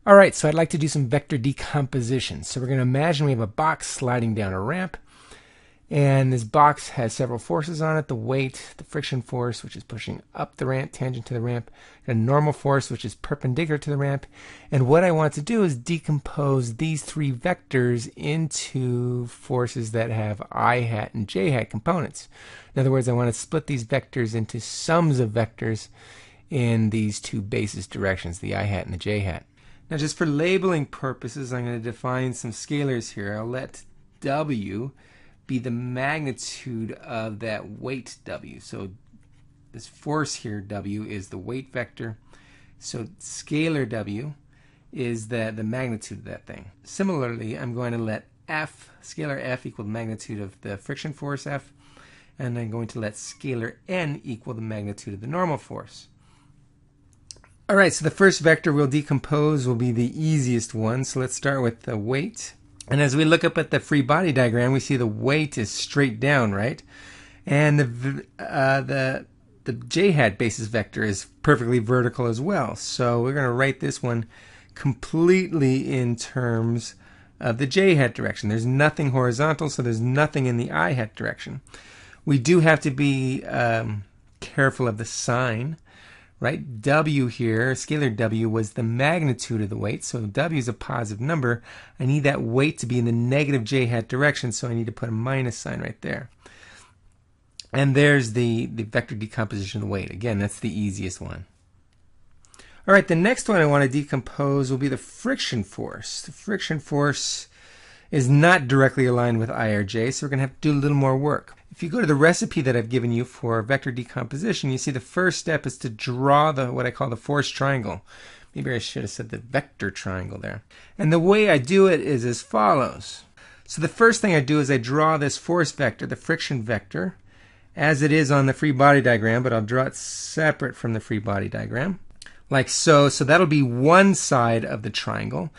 All right, so I'd like to do some vector decomposition. So we're going to imagine we have a box sliding down a ramp, and this box has several forces on it: the weight, the friction force, which is pushing up the ramp, tangent to the ramp, a normal force, which is perpendicular to the ramp. And what I want to do is decompose these three vectors into forces that have I hat and j hat components. In other words, I want to split these vectors into sums of vectors in these two basis directions, the I hat and the j hat. Now, just for labeling purposes, I'm going to define some scalars here. I'll let W be the magnitude of that weight W. So this force here, W, is the weight vector. So scalar W is the magnitude of that thing. Similarly, I'm going to let F, scalar F, equal the magnitude of the friction force F, and I'm going to let scalar N equal the magnitude of the normal force. All right, so the first vector we'll decompose will be the easiest one. So let's start with the weight. And as we look up at the free body diagram, we see the weight is straight down, right? And the j hat basis vector is perfectly vertical as well. So we're going to write this one completely in terms of the j hat direction. There's nothing horizontal, so there's nothing in the I hat direction. We do have to be careful of the sign. Right? W here, scalar W, was the magnitude of the weight. So W is a positive number. I need that weight to be in the negative j hat direction, so I need to put a minus sign right there. And there's the vector decomposition of the weight. Again, that's the easiest one. All right, the next one I want to decompose will be the friction force. The friction force is not directly aligned with I or j, so we're going to have to do a little more work. If you go to the recipe that I've given you for vector decomposition, you see the first step is to draw what I call the force triangle. Maybe I should have said the vector triangle there. And the way I do it is as follows. So the first thing I do is I draw this force vector, the friction vector, as it is on the free body diagram, but I'll draw it separate from the free body diagram, like so. So that'll be one side of the triangle.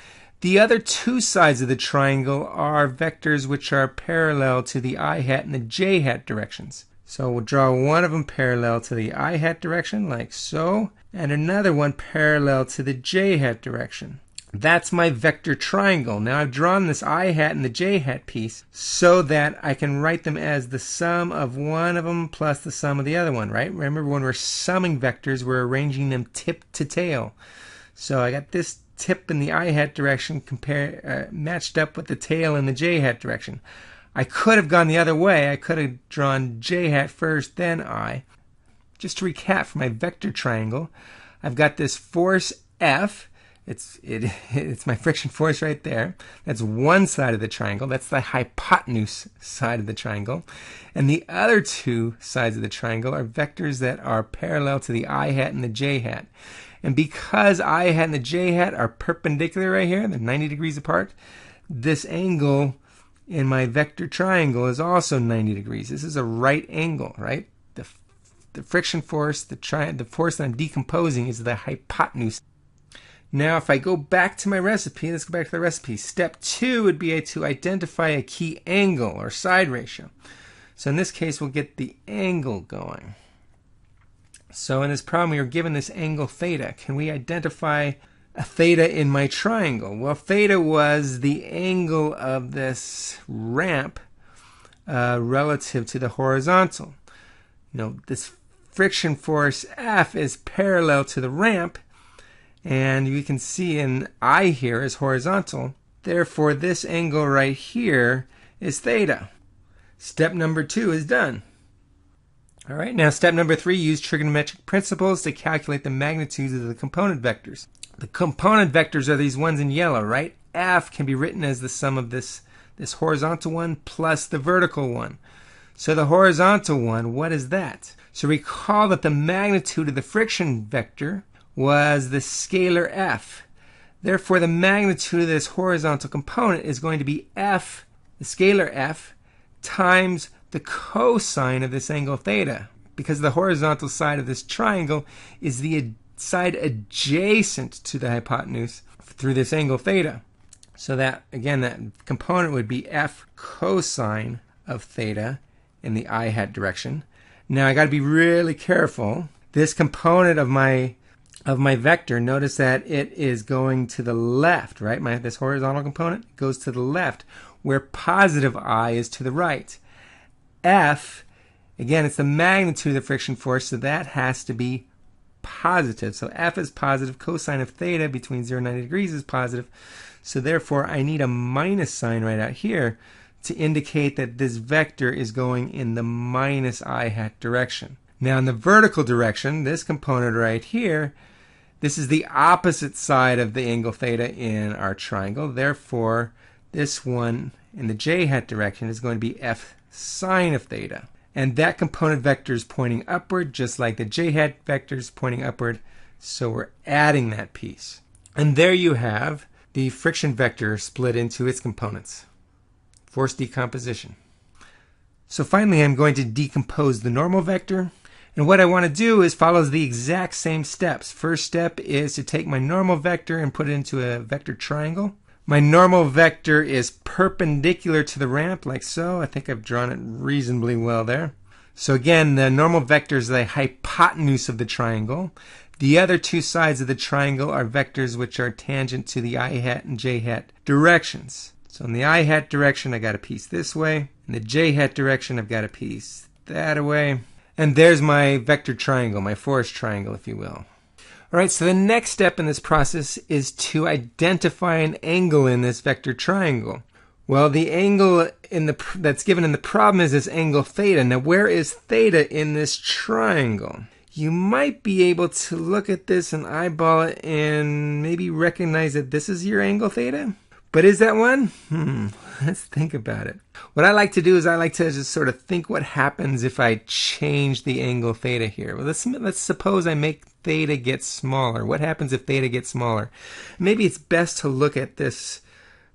The other two sides of the triangle are vectors which are parallel to the I hat and the j hat directions. So we'll draw one of them parallel to the I hat direction, like so, and another one parallel to the j hat direction. That's my vector triangle. Now I've drawn this I hat and the j hat piece so that I can write them as the sum of one of them plus the sum of the other one, right? Remember, when we're summing vectors, we're arranging them tip to tail. So I got this tip in the I hat direction matched up with the tail in the j hat direction. I could have gone the other way. I could have drawn j hat first, then I. Just to recap for my vector triangle, I've got this force F. It's my friction force right there. That's one side of the triangle. That's the hypotenuse side of the triangle. And the other two sides of the triangle are vectors that are parallel to the I hat and the j hat. And because I hat and the j hat are perpendicular right here, they're 90 degrees apart, this angle in my vector triangle is also 90 degrees. This is a right angle, right? The friction force, the force that I'm decomposing, is the hypotenuse. Now, if I go back to my recipe, let's go back to the recipe. Step 2 would be to identify a key angle or side ratio. So in this case, we'll get the angle going. So in this problem, we are given this angle theta. Can we identify a theta in my triangle? Well, theta was the angle of this ramp relative to the horizontal. This friction force F is parallel to the ramp, and you can see in I here is horizontal. Therefore, this angle right here is theta. Step number 2 is done. All right, now step number 3, use trigonometric principles to calculate the magnitudes of the component vectors. The component vectors are these ones in yellow, right? F can be written as the sum of this horizontal one plus the vertical one. So the horizontal one, what is that? So recall that the magnitude of the friction vector was the scalar F. Therefore, the magnitude of this horizontal component is going to be F, the scalar F, times the cosine of this angle theta, because the horizontal side of this triangle is the side adjacent to the hypotenuse through this angle theta. So that, again, that component would be F cosine of theta in the I hat direction. Now I got to be really careful. This component of my of my vector, notice that it is going to the left, right? This horizontal component goes to the left, where positive I is to the right. F, again, it's the magnitude of the friction force, so that has to be positive. So F is positive. Cosine of theta between 0 and 90 degrees is positive. So therefore, I need a minus sign right out here to indicate that this vector is going in the minus I hat direction. Now in the vertical direction, this component right here, this is the opposite side of the angle theta in our triangle. Therefore, this one in the j hat direction is going to be F sine of theta. And that component vector is pointing upward, just like the j hat vector is pointing upward. So we're adding that piece. And there you have the friction vector split into its components. Force decomposition. So finally, I'm going to decompose the normal vector. And what I want to do is follow the exact same steps. First step is to take my normal vector and put it into a vector triangle. My normal vector is perpendicular to the ramp, like so. I think I've drawn it reasonably well there. So again, the normal vector is the hypotenuse of the triangle. The other two sides of the triangle are vectors which are tangent to the I hat and j hat directions. So in the I hat direction, I got a piece this way. In the j hat direction, I've got a piece that way. And there's my vector triangle, my force triangle, if you will. All right, so the next step in this process is to identify an angle in this vector triangle. Well, the angle that's given in the problem is this angle theta. Now, where is theta in this triangle? You might be able to look at this and eyeball it and maybe recognize that this is your angle theta. But is that one? Let's think about it. What I like to do is I like to just sort of think what happens if I change the angle theta here. Well, let's suppose I make theta get smaller. What happens if theta gets smaller? Maybe it's best to look at this,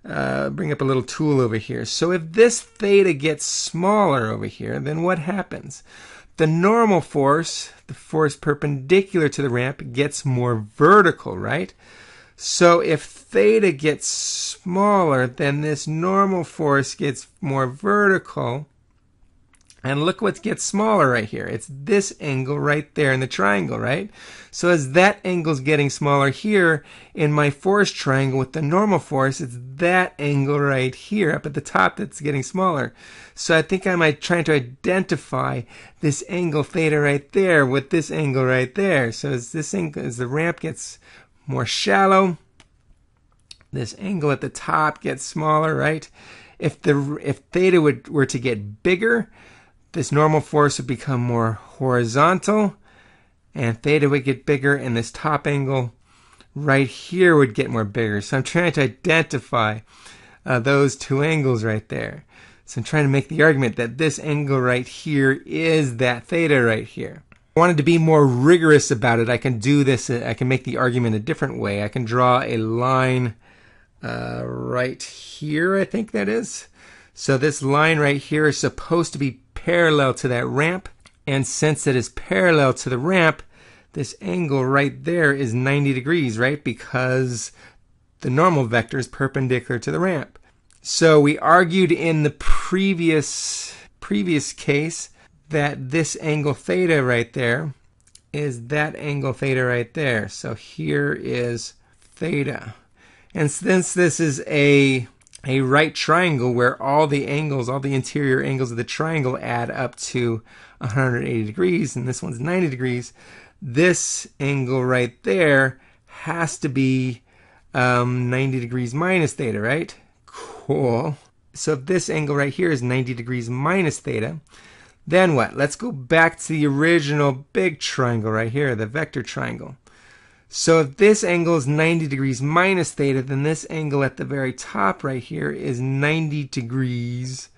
bring up a little tool over here. So if this theta gets smaller over here, then what happens? The normal force, the force perpendicular to the ramp, gets more vertical, right? So if theta gets smaller, then this normal force gets more vertical. And look what gets smaller right here. It's this angle right there in the triangle, right? So as that angle's getting smaller here in my force triangle with the normal force, it's that angle right here up at the top that's getting smaller. So I think I might try to identify this angle theta right there with this angle right there. So as the ramp gets more shallow, this angle at the top gets smaller, right? If theta were to get bigger, this normal force would become more horizontal, and theta would get bigger, and this top angle right here would get more bigger. So I'm trying to identify those two angles right there. So I'm trying to make the argument that this angle right here is that theta right here. I wanted to be more rigorous about it. I can do this, I can make the argument a different way. I can draw a line right here, I think that is. So this line right here is supposed to be parallel to that ramp, and since it is parallel to the ramp, this angle right there is 90 degrees, right? Because the normal vector is perpendicular to the ramp. So we argued in the previous case that this angle theta right there is that angle theta right there. So here is theta. And since this is a right triangle where all the angles, all the interior angles of the triangle add up to 180 degrees, and this one's 90 degrees, this angle right there has to be 90 degrees minus theta, right? Cool. So if this angle right here is 90 degrees minus theta, then what? Let's go back to the original big triangle right here, the vector triangle. So if this angle is 90 degrees minus theta, then this angle at the very top right here is 90 degrees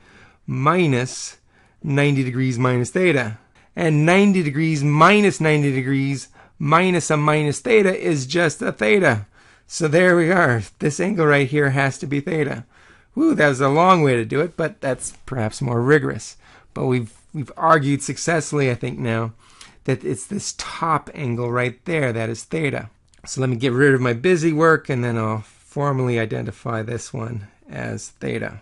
minus 90 degrees minus theta. And 90 degrees minus 90 degrees minus a minus theta is just a theta. So there we are. This angle right here has to be theta. Woo, that was a long way to do it, but that's perhaps more rigorous. But we've argued successfully, I think now, that it's this top angle right there that is theta. So let me get rid of my busy work, and then I'll formally identify this one as theta.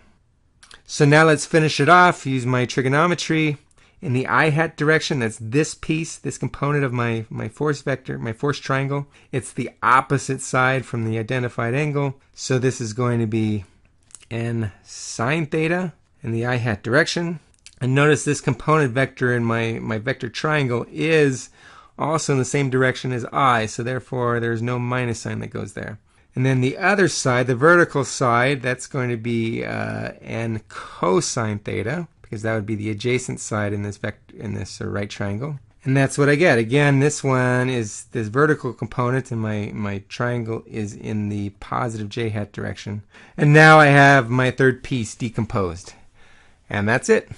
So now let's finish it off. Use my trigonometry. In the I hat direction, that's this piece, this component of my force vector, my force triangle. It's the opposite side from the identified angle. So this is going to be n sine theta in the I hat direction. And notice this component vector in my vector triangle is also in the same direction as I, so therefore there's no minus sign that goes there. And then the other side, the vertical side, that's going to be n cosine theta, because that would be the adjacent side in this right triangle. And that's what I get. Again, this one is this vertical component, and my triangle is in the positive j hat direction. And now I have my third piece decomposed. And that's it.